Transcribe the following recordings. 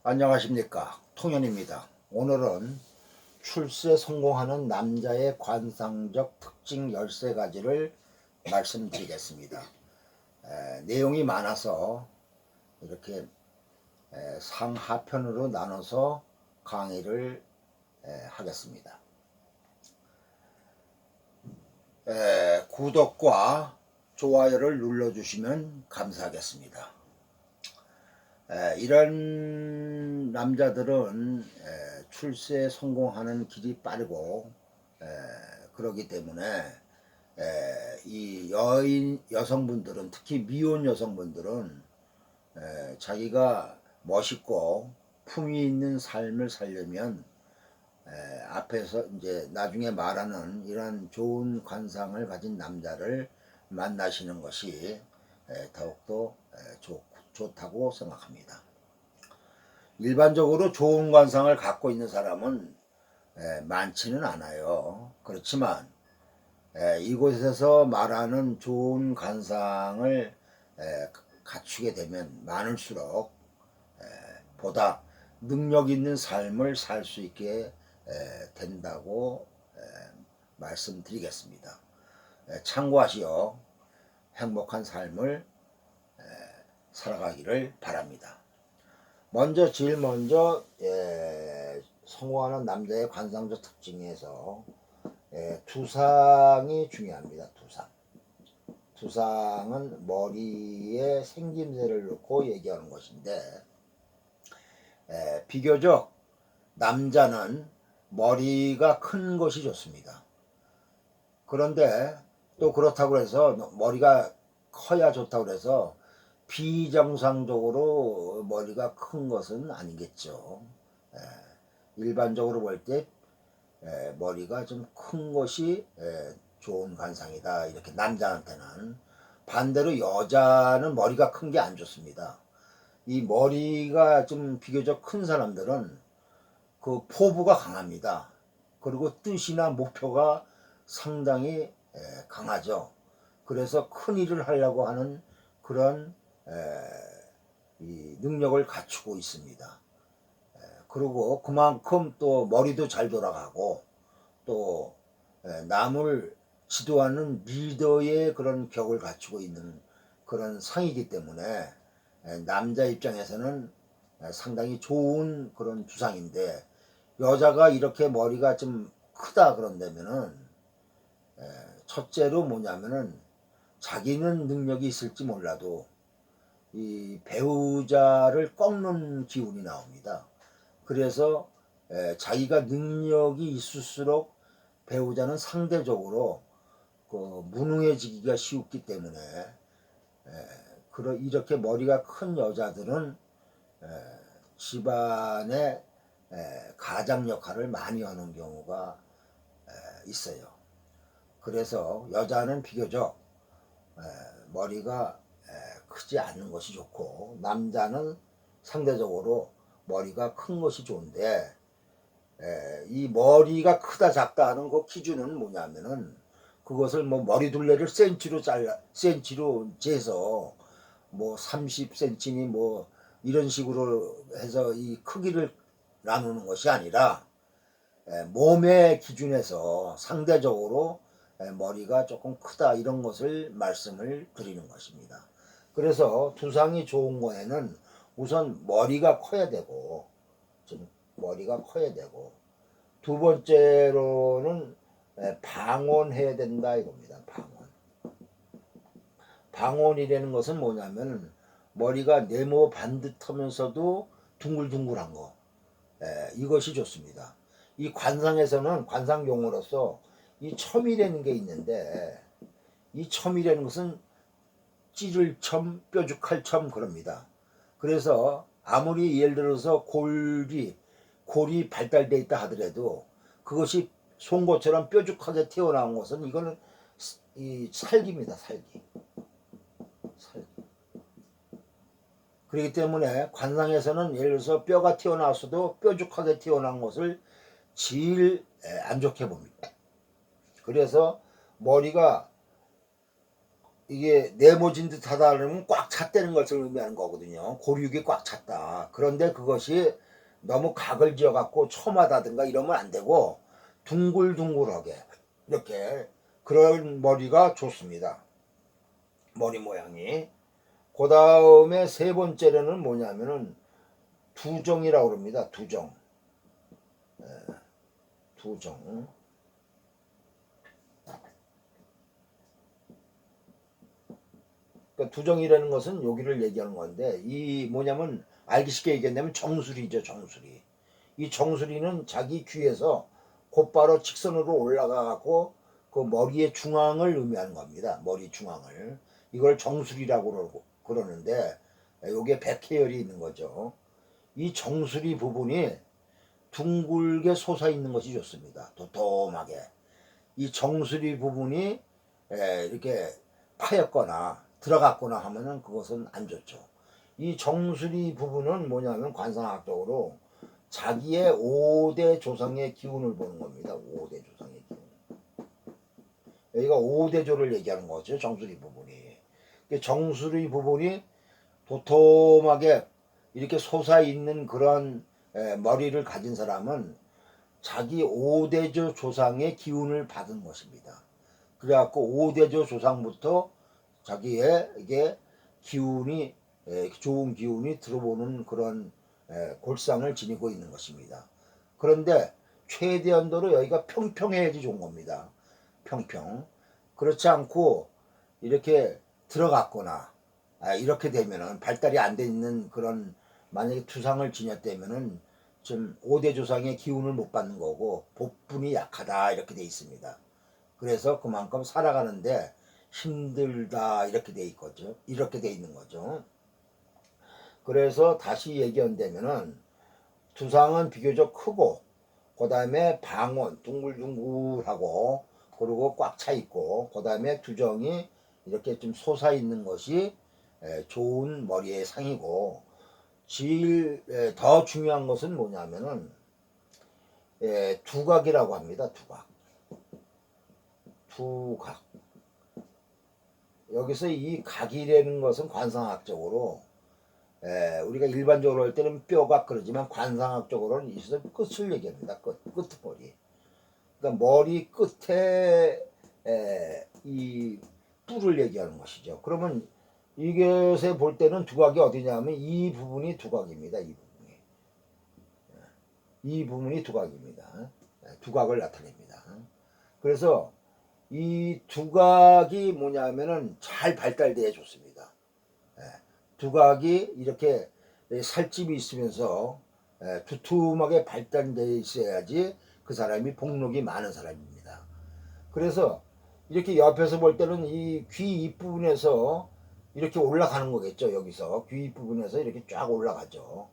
안녕하십니까, 통현입니다. 오늘은 출세 성공하는 남자의 관상적 특징 13가지를 말씀드리겠습니다. 내용이 많아서 이렇게 상하편으로 나눠서 강의를 하겠습니다. 구독과 좋아요를 눌러주시면 감사하겠습니다. 이런 남자들은 출세에 성공하는 길이 빠르고 그러기 때문에 이 여성분들은, 특히 미혼 여성분들은 자기가 멋있고 품위 있는 삶을 살려면 앞에서 이제 나중에 말하는 이런 좋은 관상을 가진 남자를 만나시는 것이 더욱더 좋다고 생각합니다. 일반적으로 좋은 관상을 갖고 있는 사람은 많지는 않아요. 그렇지만 이곳에서 말하는 좋은 관상을 갖추게 되면 많을수록 보다 능력 있는 삶을 살 수 있게 된다고 말씀드리겠습니다. 참고하시어 행복한 삶을 살아가기를 바랍니다. 제일 먼저 성공하는 남자의 관상적 특징에서 두상이 중요합니다. 두상은 머리에 생김새를 놓고 얘기하는 것인데, 비교적 남자는 머리가 큰 것이 좋습니다. 그런데 또 그렇다고 해서 머리가 커야 좋다고 해서 비정상적으로 머리가 큰 것은 아니겠죠. 일반적으로 볼 때 머리가 좀 큰 것이 좋은 관상이다, 이렇게 남자한테는. 반대로 여자는 머리가 큰 게 안 좋습니다. 이 머리가 좀 비교적 큰 사람들은 그 포부가 강합니다. 그리고 뜻이나 목표가 상당히 강하죠. 그래서 큰 일을 하려고 하는 그런 이 능력을 갖추고 있습니다. 그리고 그만큼 또 머리도 잘 돌아가고 또 남을 지도하는 리더의 그런 격을 갖추고 있는 그런 상이기 때문에 남자 입장에서는 상당히 좋은 그런 두상인데, 여자가 이렇게 머리가 좀 크다 그런다면은 첫째로 뭐냐면은 자기는 능력이 있을지 몰라도 이 배우자를 꺾는 기운이 나옵니다. 그래서 자기가 능력이 있을수록 배우자는 상대적으로 무능해지기가 쉽기 때문에 이렇게 머리가 큰 여자들은 집안의 가장 역할을 많이 하는 경우가 있어요. 그래서 여자는 비교적 머리가 크지 않는 것이 좋고, 남자는 상대적으로 머리가 큰 것이 좋은데, 이 머리가 크다 작다 하는 그 기준은 뭐냐면은, 그것을 뭐 머리둘레를 센치로 재서 뭐 30cm니 뭐 이런 식으로 해서 이 크기를 나누는 것이 아니라 몸의 기준에서 상대적으로 머리가 조금 크다, 이런 것을 말씀을 드리는 것입니다. 그래서 두상이 좋은 거에는 우선 머리가 커야 되고, 두 번째로는 방언해야 된다 이겁니다. 방언이라는 것은 뭐냐면 머리가 네모 반듯하면서도 둥글둥글한 거, 이것이 좋습니다. 이 관상에서는 관상 용어로서 이 첨이라는 게 있는데, 이 첨이라는 것은 찌를 첨, 뾰족할 첨 그럽니다. 그래서 아무리 예를 들어서 골이 발달되어 있다 하더라도 그것이 송곳처럼 뾰족하게 튀어나온 것은 이거는 이 살기입니다. 살기. 그렇기 때문에 관상에서는 예를 들어서 뼈가 튀어나왔어도 뾰족하게 튀어나온 것을 제일 안 좋게 봅니다. 그래서 머리가 이게 네모진 듯하다 그러면 꽉 찼다는 것을 의미하는 거거든요. 고륙이 꽉 찼다. 그런데 그것이 너무 각을 지어 갖고 처마다든가 이러면 안 되고 둥글둥글하게 이렇게 그런 머리가 좋습니다. 머리 모양이. 그 다음에 세 번째로는 뭐냐면은 두정이라고 그럽니다. 두정. 두정. 그러니까 두정이라는 것은 여기를 얘기하는 건데 이 뭐냐면 알기 쉽게 얘기한다면 정수리죠. 정수리. 이 정수리는 자기 귀에서 곧바로 직선으로 올라가고 그 머리의 중앙을 의미하는 겁니다. 머리 중앙을. 이걸 정수리라고 그러는데 여기에 백회열이 있는 거죠. 이 정수리 부분이 둥글게 솟아 있는 것이 좋습니다. 도톰하게. 이 정수리 부분이 이렇게 파였거나 들어갔거나 하면은 그것은 안 좋죠. 이 정수리 부분은 뭐냐면 관상학적으로 자기의 5대 조상의 기운을 보는 겁니다. 5대 조상의 기운. 여기가 5대조를 얘기하는 거죠. 정수리 부분이. 정수리 부분이 도톰하게 이렇게 솟아있는 그런 머리를 가진 사람은 자기 5대조 조상의 기운을 받은 것입니다. 그래갖고 5대조 조상부터 자기의 이게 기운이 좋은 기운이 들어오는 그런 골상을 지니고 있는 것입니다. 그런데 최대한도로 여기가 평평해야지 좋은 겁니다. 평평. 그렇지 않고 이렇게 들어갔거나 이렇게 되면은 발달이 안 돼 있는 그런 만약에 투상을 지녔다면은 좀 5대 조상의 기운을 못 받는 거고 복분이 약하다 이렇게 돼 있습니다. 그래서 그만큼 살아가는데 힘들다 이렇게 돼 있거죠. 이렇게 돼 있는 거죠. 그래서 다시 얘기한다면은 두상은 비교적 크고 그 다음에 방원 둥글둥글하고 그리고 꽉 차 있고 그 다음에 두정이 이렇게 좀 솟아 있는 것이 좋은 머리의 상이고 제일 더 중요한 것은 뭐냐면은 두각이라고 합니다. 두각. 두각. 여기서 이 각이라는 것은 관상학적으로 우리가 일반적으로 할 때는 뼈각 그러지만 관상학적으로는 이것은 끝을 얘기합니다. 끝머리. 그러니까 머리 끝에 이 뿔을 얘기하는 것이죠. 그러면 이것에 볼 때는 두각이 어디냐면 이 부분이 두각입니다. 이 부분이 두각입니다. 두각을 나타냅니다. 그래서 이 두각이 뭐냐면은 잘 발달돼야 좋습니다. 두각이 이렇게 살집이 있으면서 두툼하게 발달되어 있어야지 그 사람이 복록이 많은 사람입니다. 그래서 이렇게 옆에서 볼 때는 이 귀 입부분에서 이렇게 올라가는 거겠죠. 여기서 귀 입부분에서 이렇게 쫙 올라가죠.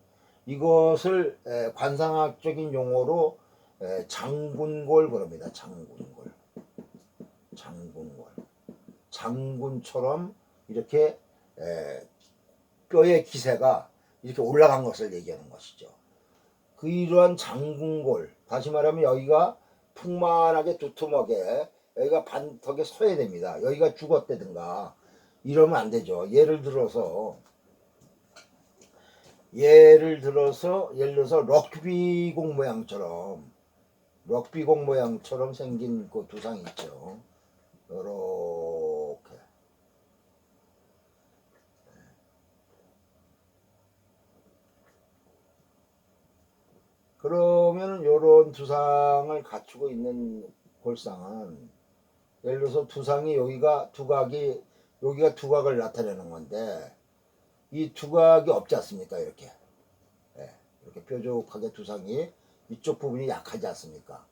이것을 관상학적인 용어로 장군골 그럽니다. 장군골. 장군골. 장군처럼 이렇게 뼈의 기세가 이렇게 올라간 것을 얘기하는 것이죠. 그 이러한 장군골, 다시 말하면 여기가 풍만하게 두툼하게 여기가 반턱에 서야 됩니다. 여기가 죽었다든가 이러면 안 되죠. 예를 들어서 럭비공 모양처럼 생긴 그 두상이 있죠. 요렇게. 그러면 요런 두상을 갖추고 있는 골상은 예를 들어서 두상이 여기가 두각을 나타내는 건데 이 두각이 없지 않습니까? 이렇게 이렇게 뾰족하게 두상이 이쪽 부분이 약하지 않습니까?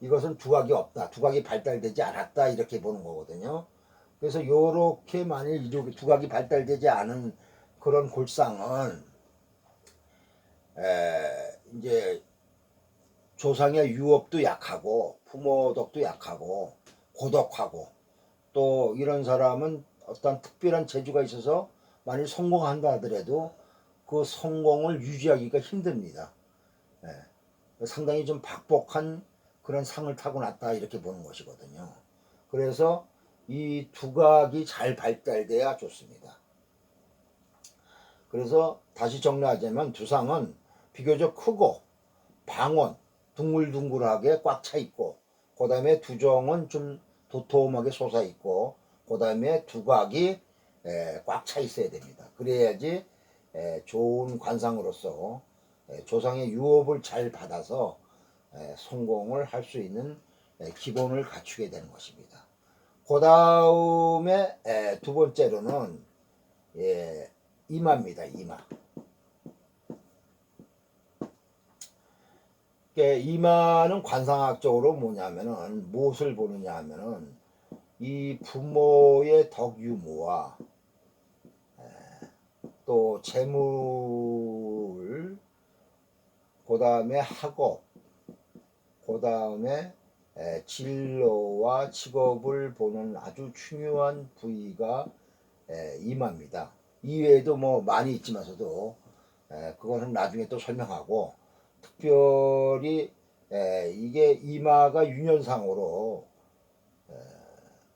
이것은 두각이 없다, 두각이 발달되지 않았다 이렇게 보는 거거든요. 그래서 요렇게 만일 이렇게 두각이 발달되지 않은 그런 골상은 이제 조상의 유업도 약하고 부모덕도 약하고 고독하고 또 이런 사람은 어떤 특별한 재주가 있어서 만일 성공한다 하더라도 그 성공을 유지하기가 힘듭니다. 상당히 좀 박복한 그런 상을 타고났다 이렇게 보는 것이거든요. 그래서 이 두각이 잘 발달돼야 좋습니다. 그래서 다시 정리하자면 두상은 비교적 크고 방원, 둥글둥글하게 꽉 차 있고, 그 다음에 두정은 좀 도톰하게 솟아 있고, 그 다음에 두각이 꽉 차 있어야 됩니다. 그래야지 좋은 관상으로서 조상의 유업을 잘 받아서 성공을 할 수 있는 기본을 갖추게 되는 것입니다. 그 다음에 두 번째로는 이마입니다. 이마. 이마는 관상학적으로 뭐냐면은 무엇을 보느냐 하면은 이 부모의 덕유무와 또 재물, 그 다음에 학업, 그 다음에 진로와 직업을 보는 아주 중요한 부위가 이마입니다. 이외에도 뭐 많이 있지만서도 그거는 나중에 또 설명하고, 특별히 이게 이마가 유년상으로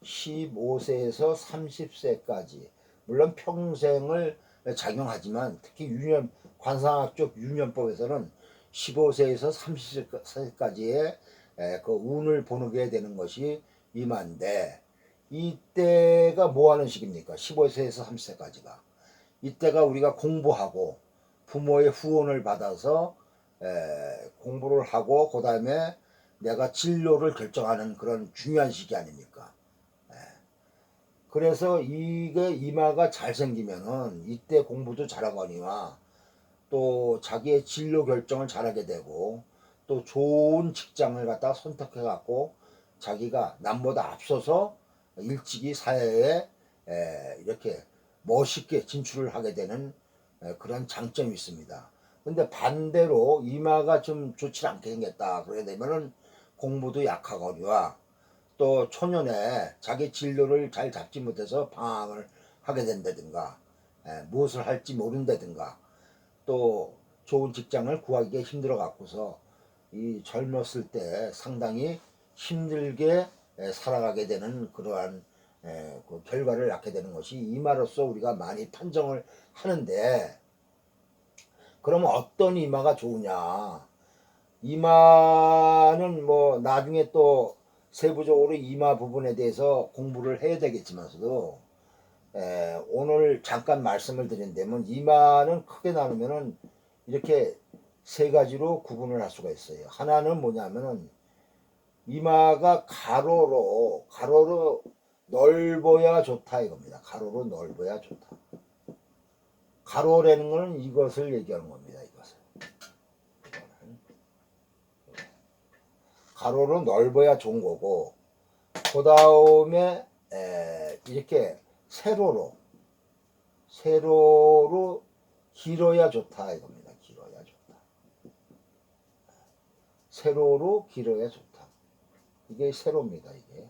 15세에서 30세까지 물론 평생을 작용하지만, 특히 유년 관상학적 유년법에서는 15세에서 30세까지의 그 운을 보게 되는 것이 이마인데, 이때가 뭐 하는 시기입니까? 15세에서 30세까지가 이때가 우리가 공부하고 부모의 후원을 받아서 공부를 하고, 그 다음에 내가 진로를 결정하는 그런 중요한 시기 아닙니까? 그래서 이게 이마가 잘생기면은 이때 공부도 잘하거니와 또 자기의 진로 결정을 잘하게 되고, 또 좋은 직장을 갖다 선택해 갖고 자기가 남보다 앞서서 일찍이 사회에 이렇게 멋있게 진출을 하게 되는 그런 장점이 있습니다. 근데 반대로 이마가 좀 좋지 않게 생겼다 그러게 되면은 공부도 약하거니와 또 초년에 자기 진로를 잘 잡지 못해서 방황을 하게 된다든가, 무엇을 할지 모른다든가, 또 좋은 직장을 구하기가 힘들어 갖고서 이 젊었을 때 상당히 힘들게 살아가게 되는 그러한 그 결과를 낳게 되는 것이 이마로서 우리가 많이 판정을 하는데, 그러면 어떤 이마가 좋으냐? 이마는 뭐 나중에 또 세부적으로 이마 부분에 대해서 공부를 해야 되겠지만서도 오늘 잠깐 말씀을 드린다면, 이마는 크게 나누면은 이렇게 세 가지로 구분을 할 수가 있어요. 하나는 뭐냐면은 이마가 가로로 넓어야 좋다 이겁니다. 가로로 넓어야 좋다. 가로라는 거는 이것을 얘기하는 겁니다. 이것을. 가로로 넓어야 좋은 거고, 그 다음에 이렇게 세로로 길어야 좋다 이겁니다. 길어야 좋다. 세로로 길어야 좋다. 이게 세로입니다. 이게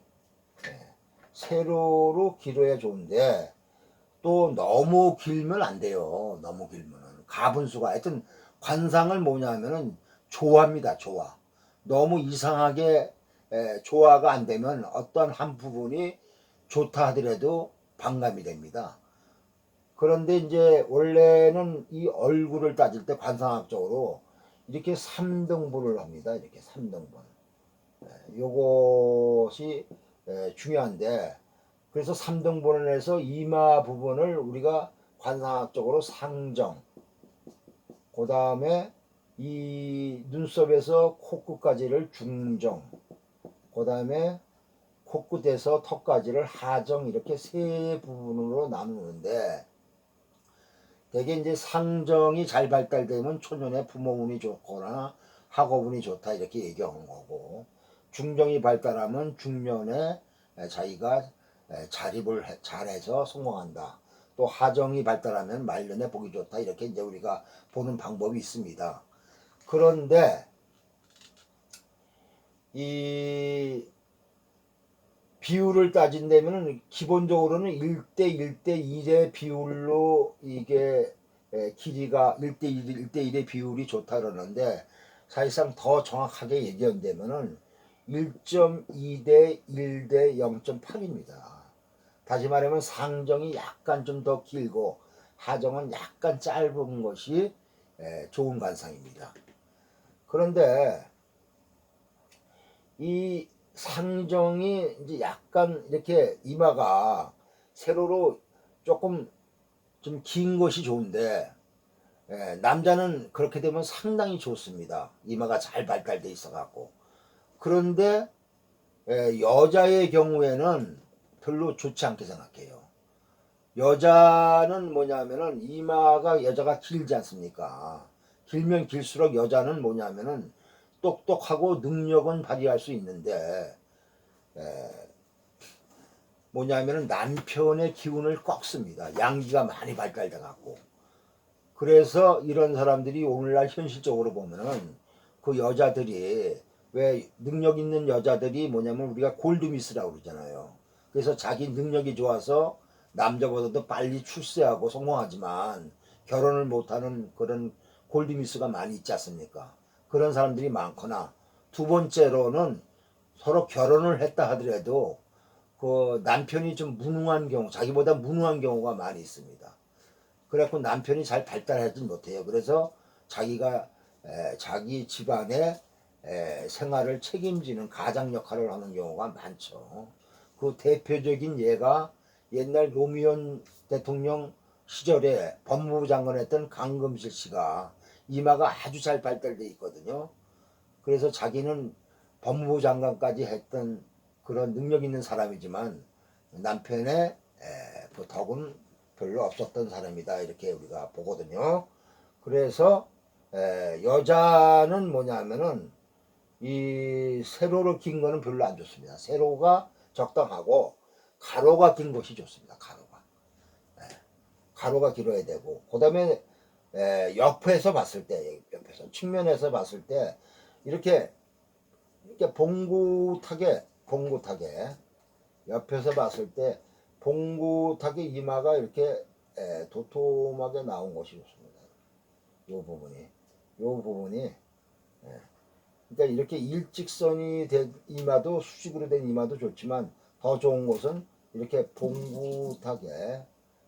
세로로 길어야 좋은데, 또 너무 길면 안 돼요. 너무 길면은 가분수가, 하여튼 관상을 뭐냐면은 조화입니다. 조화. 너무 이상하게 조화가 안 되면 어떤 한 부분이 좋다 하더라도 반감이 됩니다. 그런데 이제 원래는 이 얼굴을 따질 때 관상학적으로 이렇게 3등분을 합니다. 이렇게 3등분. 요것이 중요한데, 그래서 3등분을 해서 이마 부분을 우리가 관상학적으로 상정, 그 다음에 이 눈썹에서 코끝까지를 중정, 그 다음에 코끝에서 턱까지를 하정, 이렇게 세 부분으로 나누는데, 대개 이제 상정이 잘 발달되면 초년에 부모운이 좋거나 학업운이 좋다 이렇게 얘기하는 거고, 중정이 발달하면 중년에 자기가 자립을 잘해서 성공한다. 또 하정이 발달하면 말년에 복이 좋다 이렇게 이제 우리가 보는 방법이 있습니다. 그런데 이 비율을 따진다면 기본적으로는 1대 1대 1의 비율로 이게 길이가 1대 1의 비율이 좋다 그러는데, 사실상 더 정확하게 얘기한다면은 1.2대 1대 0.8입니다. 다시 말하면 상정이 약간 좀 더 길고 하정은 약간 짧은 것이 좋은 관상입니다. 그런데 이 상정이 이제 약간 이렇게 이마가 세로로 조금 좀 긴 것이 좋은데 남자는 그렇게 되면 상당히 좋습니다. 이마가 잘 발달돼 있어 갖고. 그런데 여자의 경우에는 별로 좋지 않게 생각해요. 여자는 뭐냐면은 이마가 여자가 길지 않습니까? 길면 길수록 여자는 뭐냐면은 똑똑하고 능력은 발휘할 수 있는데 뭐냐면은 남편의 기운을 꺾습니다. 양기가 많이 발달돼 갖고. 그래서 이런 사람들이 오늘날 현실적으로 보면은 그 여자들이 왜 능력 있는 여자들이 뭐냐면 우리가 골드미스라고 그러잖아요. 그래서 자기 능력이 좋아서 남자보다도 빨리 출세하고 성공하지만 결혼을 못하는 그런 골드미스가 많이 있지 않습니까? 그런 사람들이 많거나 두 번째로는 서로 결혼을 했다 하더라도 그 남편이 좀 무능한 경우, 자기보다 무능한 경우가 많이 있습니다. 그래갖고 남편이 잘 발달하지 못해요. 그래서 자기가 자기 집안의 생활을 책임지는 가장 역할을 하는 경우가 많죠. 그 대표적인 예가 옛날 노무현 대통령 시절에 법무부 장관 했던 강금실 씨가 이마가 아주 잘 발달돼 있거든요. 그래서 자기는 법무부 장관까지 했던 그런 능력 있는 사람이지만 남편의 그 덕은 별로 없었던 사람이다 이렇게 우리가 보거든요. 그래서 여자는 뭐냐면은 이 세로로 긴 거는 별로 안 좋습니다. 세로가 적당하고 가로가 긴 것이 좋습니다. 가로가 가로가 길어야 되고 그다음에 옆에서 봤을 때 옆에서 측면에서 봤을 때 이렇게 봉긋하게 옆에서 봤을 때 봉긋하게 이마가 이렇게 도톰하게 나온 것이 좋습니다. 요 부분이 그러니까 이렇게 일직선이 된 이마도 수직으로 된 이마도 좋지만 더 좋은 것은 이렇게 봉긋하게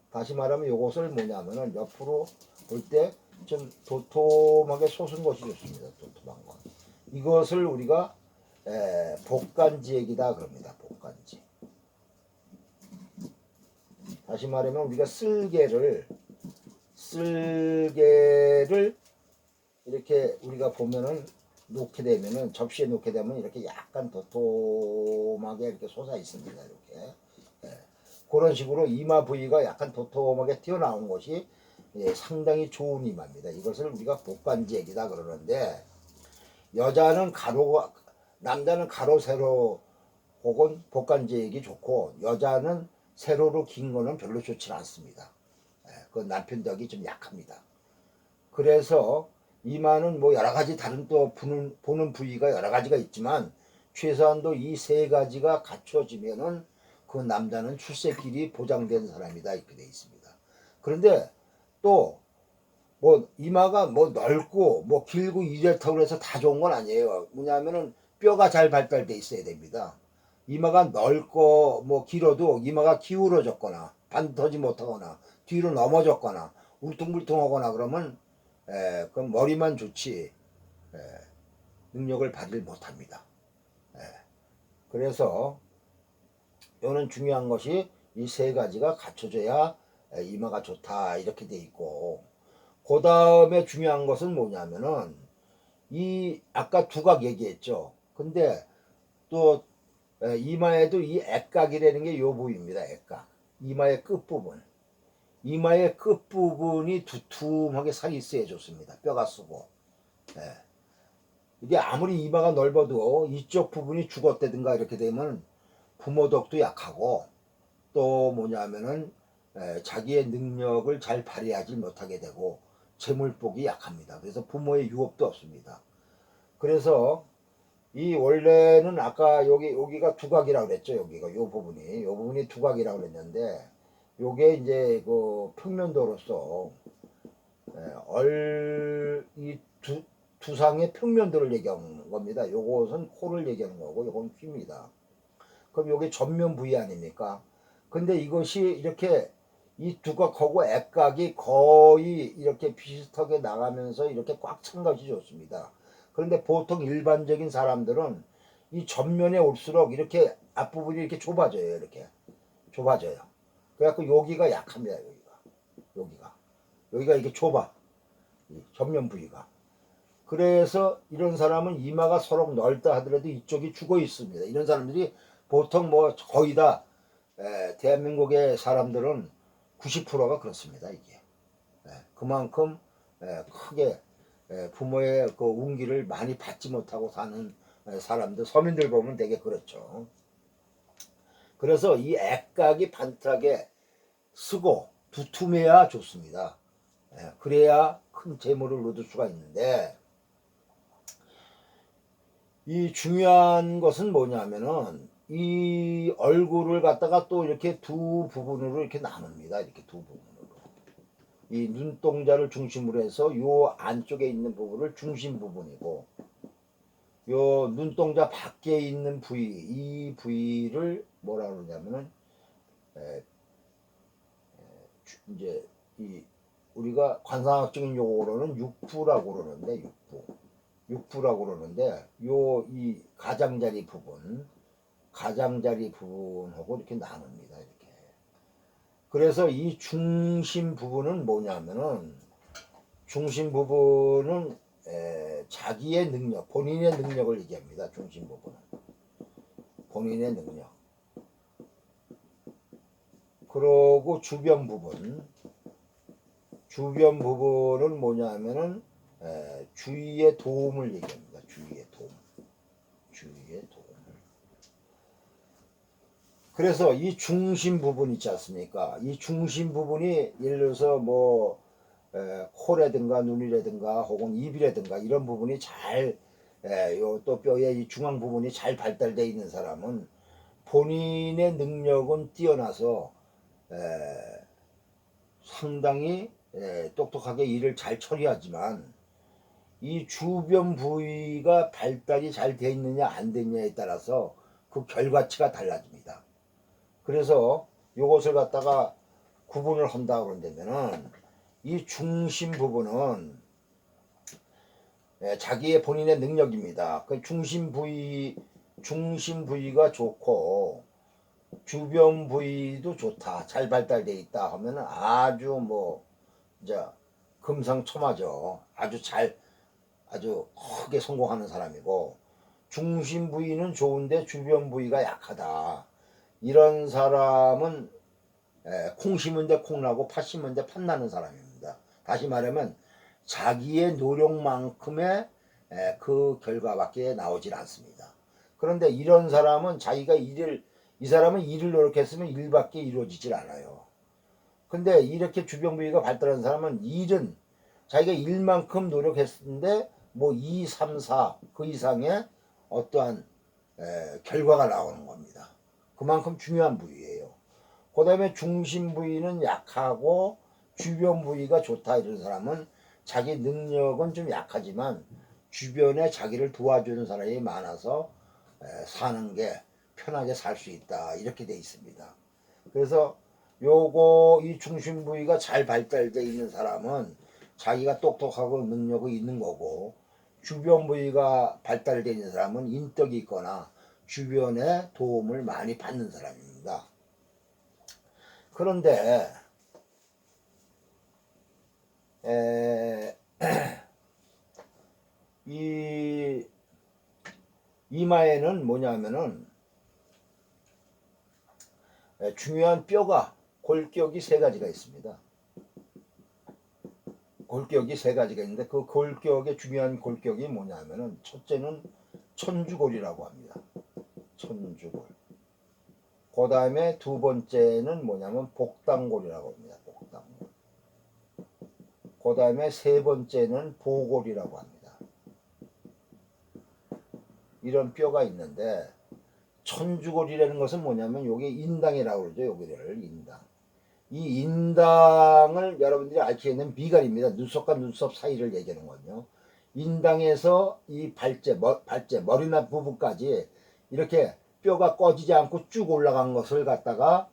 다시 말하면 요것을 뭐냐면은 옆으로 볼 때 좀 도톰하게 솟은 것이 좋습니다. 도톰한 것. 이것을 우리가 복간지액이다 그럽니다. 복간지. 다시 말하면 우리가 쓸개를 이렇게 우리가 보면은 놓게 되면은 접시에 놓게 되면 이렇게 약간 도톰하게 이렇게 솟아 있습니다. 이렇게 그런 식으로 이마 부위가 약간 도톰하게 튀어나온 것이 상당히 좋은 이마입니다. 이것을 우리가 복간지액이다 그러는데 여자는 가로가 남자는 가로 세로 혹은 복간지액이 좋고 여자는 세로로 긴 거는 별로 좋지 않습니다. 그 남편 덕이 좀 약합니다. 그래서 이마는 뭐 여러 가지 다른 또 보는 부위가 여러 가지가 있지만 최소한도 이 세 가지가 갖춰지면은 그 남자는 출세길이 보장된 사람이다 이렇게 돼 있습니다. 그런데 또 뭐 이마가 뭐 넓고 뭐 길고 이렇다고 해서 다 좋은 건 아니에요. 뭐냐면은 뼈가 잘 발달돼 있어야 됩니다. 이마가 넓고 뭐 길어도 이마가 기울어졌거나 반터지 못하거나 뒤로 넘어졌거나 울퉁불퉁하거나 그러면 그럼 머리만 좋지 에, 능력을 발휘 못합니다. 에, 그래서 이거는 중요한 것이 이 세 가지가 갖춰져야 이마가 좋다 이렇게 돼 있고 그 다음에 중요한 것은 뭐냐면은 이 아까 두각 얘기했죠. 근데 또 이마에도 이 액각이라는 게 요 부위입니다. 액각. 이마의 끝부분. 이마의 끝부분이 두툼하게 살이 있어야 좋습니다. 뼈가 쓰고. 예. 이게 아무리 이마가 넓어도 이쪽 부분이 죽었다든가 이렇게 되면 부모덕도 약하고 또 뭐냐면은 자기의 능력을 잘 발휘하지 못하게 되고 재물복이 약합니다. 그래서 부모의 유업도 없습니다. 그래서 이 원래는 아까 여기가 두각이라고 그랬죠. 요 부분이 두각이라고 그랬는데 요게 이제 그 평면도로서 이 두상의 평면도를 얘기하는 겁니다. 요것은 코를 얘기하는 거고 요건 귀입니다. 그럼 요게 전면 부위 아닙니까? 근데 이것이 이렇게 이 두각하고 액각이 거의 이렇게 비슷하게 나가면서 이렇게 꽉 찬 것이 좋습니다. 그런데 보통 일반적인 사람들은 이 전면에 올수록 이렇게 앞부분이 이렇게 좁아져요. 이렇게 좁아져요. 그래갖고 여기가 약합니다. 여기가 이게 좁아. 이 전면 부위가. 그래서 이런 사람은 이마가 서로 넓다 하더라도 이쪽이 죽어 있습니다. 이런 사람들이 보통 뭐 거의 다 대한민국의 사람들은 90%가 그렇습니다. 이게 그만큼 크게 부모의 그 운기를 많이 받지 못하고 사는 사람들, 서민들 보면 되게 그렇죠. 그래서 이 액각이 반듯하게 쓰고 두툼해야 좋습니다. 그래야 큰 재물을 얻을 수가 있는데, 이 중요한 것은 뭐냐면은 이 얼굴을 갖다가 또 이렇게 두 부분으로 이렇게 나눕니다. 이렇게 두 부분으로. 이 눈동자를 중심으로 해서 요 안쪽에 있는 부분을 중심 부분이고, 요 눈동자 밖에 있는 부위, 이 부위를 뭐라 그러냐면은 이제 이 우리가 관상학적인 용어로는 육부라고 그러는데, 육부라고 그러는데, 요 이 가장자리 부분하고 이렇게 나눕니다. 이렇게. 그래서 이 중심 부분은 뭐냐면은, 중심 부분은 자기의 능력, 본인의 능력을 얘기합니다. 중심 부분은 본인의 능력. 그러고 주변 부분은 뭐냐면은 주위의 도움을 얘기합니다. 주위의 도움. 그래서 이 중심 부분 있지 않습니까? 이 중심 부분이 예를 들어서 뭐 코라든가 눈이라든가 혹은 입이라든가 이런 부분이 잘 요 또 뼈의 이 중앙 부분이 잘 발달되어 있는 사람은 본인의 능력은 뛰어나서 상당히 똑똑하게 일을 잘 처리하지만, 이 주변 부위가 발달이 잘 되어 있느냐 안 되느냐에 따라서 그 결과치가 달라집니다. 그래서 요것을 갖다가 구분을 한다 그런다면은, 이 중심 부분은 자기의 본인의 능력입니다. 그 중심 부위가 좋고 주변 부위도 좋다, 잘 발달되어 있다 하면은 아주 뭐 이제 금상첨화죠. 아주 크게 성공하는 사람이고, 중심 부위는 좋은데 주변 부위가 약하다, 이런 사람은 콩 심은 데 콩 나고 팥 심은 데 팥 나는 사람입니다. 다시 말하면 자기의 노력만큼의 그 결과밖에 나오질 않습니다. 그런데 이런 사람은 이 사람은 일을 노력했으면 일밖에 이루어지질 않아요. 근데 이렇게 주변 부위가 발달한 사람은 일은 자기가 일만큼 노력했는데 뭐 2, 3, 4 그 이상의 어떠한 결과가 나오는 겁니다. 그만큼 중요한 부위예요. 그 다음에 중심 부위는 약하고 주변 부위가 좋다, 이런 사람은 자기 능력은 좀 약하지만 주변에 자기를 도와주는 사람이 많아서 사는 게 편하게 살 수 있다, 이렇게 돼 있습니다. 그래서 이 중심 부위가 잘 발달되어 있는 사람은 자기가 똑똑하고 능력이 있는 거고, 주변 부위가 발달되어 있는 사람은 인덕이 있거나 주변에 도움을 많이 받는 사람입니다. 그런데 이 이마에는 뭐냐면은 중요한 골격이 세 가지가 있습니다. 골격이 세 가지가 있는데, 그 골격의 중요한 골격이 뭐냐면은, 첫째는 천주골이라고 합니다. 천주골. 그 다음에 두 번째는 뭐냐면 복당골이라고 합니다. 복당골. 그 다음에 세 번째는 보골이라고 합니다. 이런 뼈가 있는데, 천주골이라는 것은 뭐냐면 요게 인당이라고 그러죠. 여기를 인당. 이 인당을 여러분들이 앓게 되는 미간입니다. 눈썹과 눈썹 사이를 얘기하는 거죠. 인당에서 이 발제, 머리나 부분까지 이렇게 뼈가 꺼지지 않고 쭉 올라간 것을 갖다가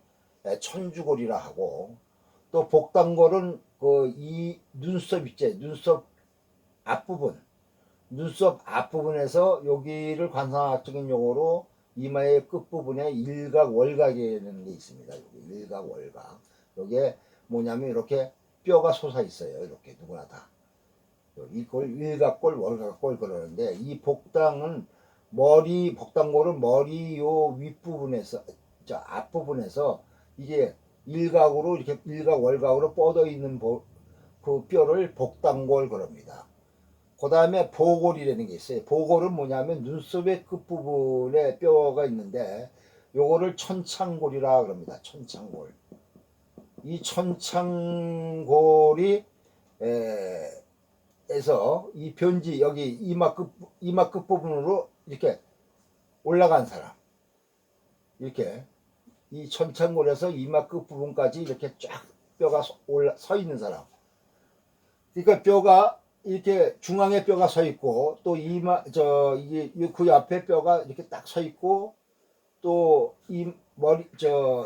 천주골이라 하고, 또 복당골은 그 이 눈썹 있지, 눈썹 앞부분에서 여기를 관상학적인 용어로 이마의 끝부분에 일각 월각이라는 게 있습니다. 여기 일각 월각. 여기에 뭐냐면 이렇게 뼈가 솟아 있어요. 이렇게 누구나 다. 이걸 일각골, 월각골 그러는데, 이 복당골은 머리 요 윗부분에서, 저 앞부분에서 이게 일각으로 이렇게 일각 월각으로 뻗어 있는 그 뼈를 복당골 그럽니다. 그 다음에 보골이라는 게 있어요. 보골은 뭐냐면 눈썹의 끝부분에 뼈가 있는데, 요거를 천창골이라 그럽니다. 천창골. 이 천창골이 에서 이 변지 여기 이마 끝 부분으로 이렇게 올라간 사람, 이렇게 이 천창골에서 이마 끝 부분까지 이렇게 쫙 뼈가 서 있는 사람. 그러니까 뼈가 이렇게 중앙에 뼈가 서 있고, 또 이게 그 앞에 뼈가 이렇게 딱 서 있고, 또 이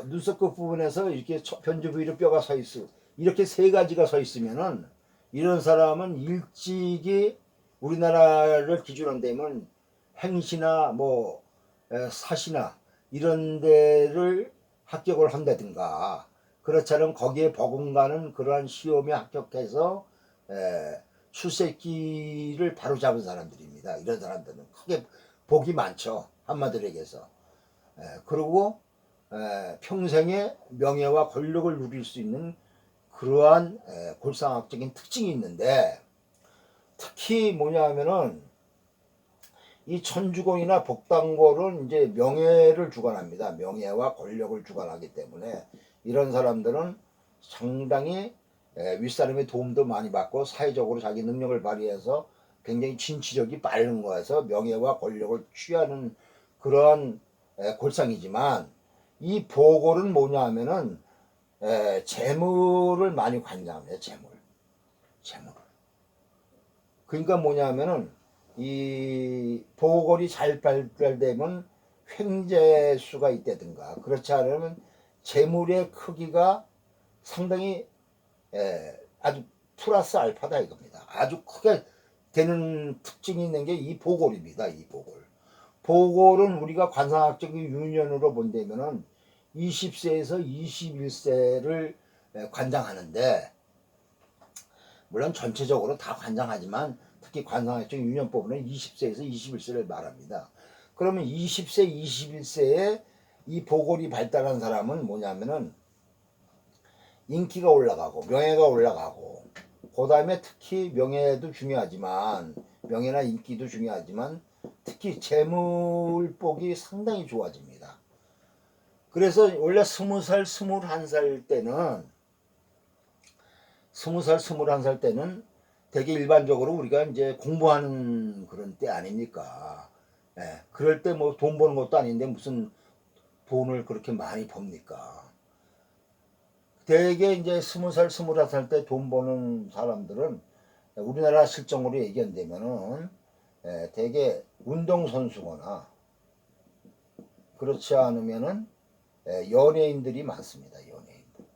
눈썹 끝 부분에서 이렇게 변주 부위로 뼈가 서 있어. 이렇게 세 가지가 서 있으면은, 이런 사람은 일찍이 우리나라를 기준으로 되면 행시나 뭐 사시나 이런 데를 합격을 한다든가, 그렇지 않으면 거기에 버금가는 그러한 시험에 합격해서 출세기를 바로 잡은 사람들입니다. 이런 사람들은 크게 복이 많죠. 한마디로 얘기해서. 그리고 평생의 명예와 권력을 누릴 수 있는 그러한 골상학적인 특징이 있는데, 특히 뭐냐 하면은 이 천주골이나 복당골은 이제 명예를 주관합니다. 명예와 권력을 주관하기 때문에 이런 사람들은 상당히 윗사람의 도움도 많이 받고, 사회적으로 자기 능력을 발휘해서 굉장히 진취력이 빠른 거에서 명예와 권력을 취하는 그러한 골상이지만, 이 보골은 뭐냐 하면은 재물을 많이 관장합니다. 재물. 그러니까 뭐냐 하면은 이 보골이 잘 발달되면 횡재수가 있다든가, 그렇지 않으면 재물의 크기가 상당히 아주 플러스 알파다 이겁니다. 아주 크게 되는 특징이 있는 게 이 보골입니다. 이 보골은 우리가 관상학적인 유년으로 본다면은 20세에서 21세를 관장하는데, 물론 전체적으로 다 관장하지만 특히 관상학적 유년법은 20세에서 21세를 말합니다. 그러면 20세, 21세에 이 보골이 발달한 사람은 뭐냐면은 인기가 올라가고 명예가 올라가고, 그 다음에 특히 명예도 중요하지만, 명예나 인기도 중요하지만 특히 재물복이 상당히 좋아집니다. 그래서 원래 20살, 21살 때는 20살, 21살 때는 되게 일반적으로 우리가 이제 공부하는 그런 때 아닙니까? 그럴 때 뭐 돈 버는 것도 아닌데 무슨 돈을 그렇게 많이 법니까? 되게 이제 20살, 21살 때 돈 버는 사람들은 우리나라 실정으로 얘기한다면은 되게 운동선수거나, 그렇지 않으면은 연예인들이 많습니다. 연예인들.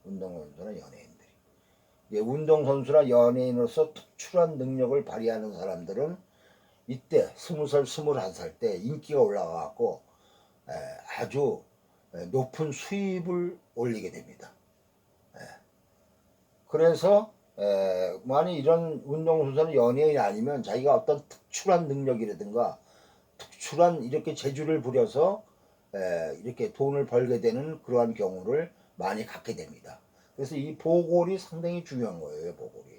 운동선수나 연예인들이. 운동선수나 연예인으로서 특출한 능력을 발휘하는 사람들은 이때 20살, 21살 때 인기가 올라가고 아주 높은 수입을 올리게 됩니다. 그래서 만약 이런 운동선수나 연예인이 아니면 자기가 어떤 특출한 능력이라든가 특출한 이렇게 재주를 부려서 이렇게 돈을 벌게 되는 그러한 경우를 많이 갖게 됩니다. 그래서 이 보골이 상당히 중요한 거예요. 보골이.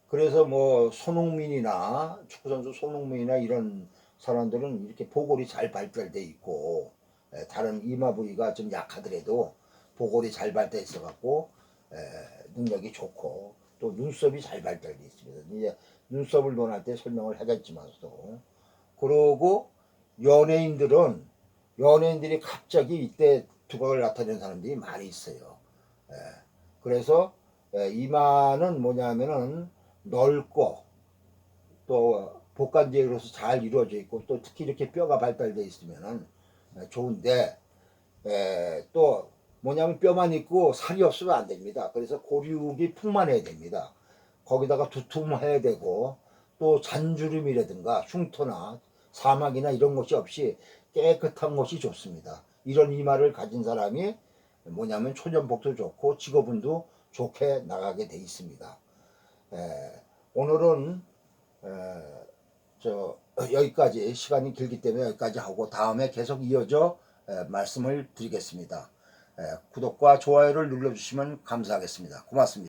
그래서 뭐 손흥민이나 축구선수 손흥민이나 이런 사람들은 이렇게 보골이 잘 발달돼 있고, 다른 이마 부위가 좀 약하더라도 보골이 잘 발달돼 있어 갖고 능력이 좋고, 또 눈썹이 잘 발달돼 있습니다. 이제 눈썹을 논할 때 설명을 하겠지만서도. 그러고 연예인들이 갑자기 이때 두각을 나타내는 사람들이 많이 있어요. 그래서 이마는 뭐냐면은 넓고, 또 복간제로서 잘 이루어져 있고, 또 특히 이렇게 뼈가 발달돼 있으면은 좋은데, 또 뭐냐면 뼈만 있고 살이 없으면 안 됩니다. 그래서 고육이 풍만해야 됩니다. 거기다가 두툼해야 되고 또 잔주름이라든가 흉터나 사막이나 이런 것이 없이 깨끗한 것이 좋습니다. 이런 이마를 가진 사람이 뭐냐면 초년복도 좋고 직업운도 좋게 나가게 돼 있습니다. 오늘은 여기까지 시간이 길기 때문에 여기까지 하고 다음에 계속 이어져 말씀을 드리겠습니다. 구독과 좋아요를 눌러주시면 감사하겠습니다. 고맙습니다.